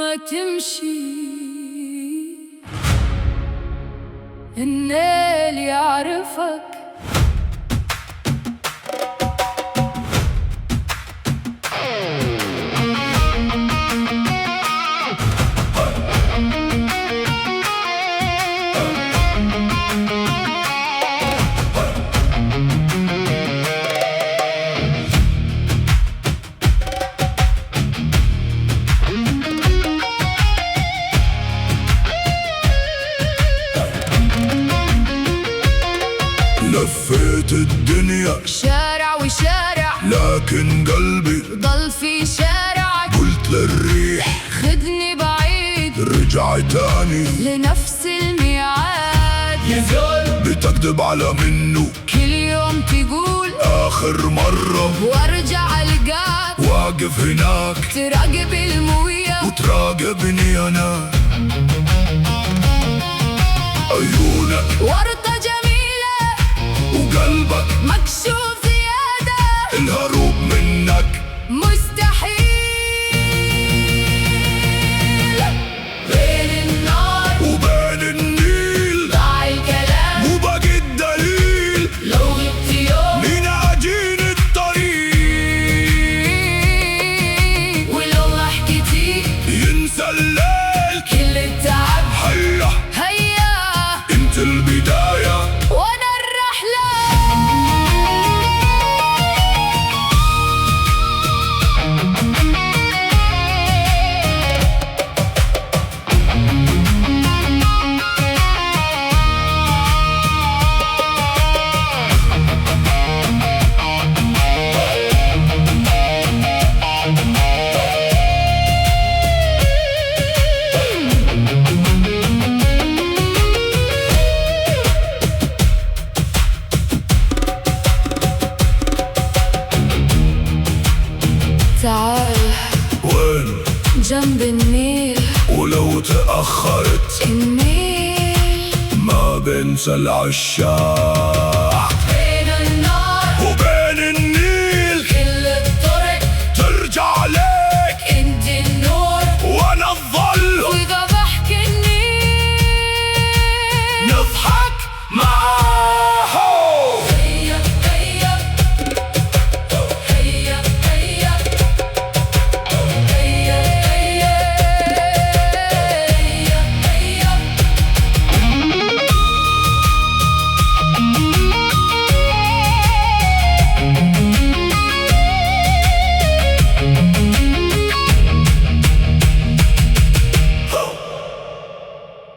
ما تمشي الليل يعرفك. لفيت الدنيا شارع وشارع لكن قلبي ضل في شارعك. قلت للريح خدني بعيد رجع تاني لنفس الميعاد. يا زول بتكذب على منه كل يوم تقول آخر مرة وارجع القاك واقف هناك تراقب الموية وتراقبني أنا. عيونك وردة جميلة وقلبك مكشوف زيادة. الهروب منك مستحيل. بين النار وبين النيل ضاع الكلام وباقي الدليل. لو غبت يوم مين عجين الطريق ولو ما حكيتي ينسى الليل كل التعب. هيا هيا انت البداية وانا الرحلة. تعال وين جنب النيل ولو تأخرت النيل ما بنسى العشاق.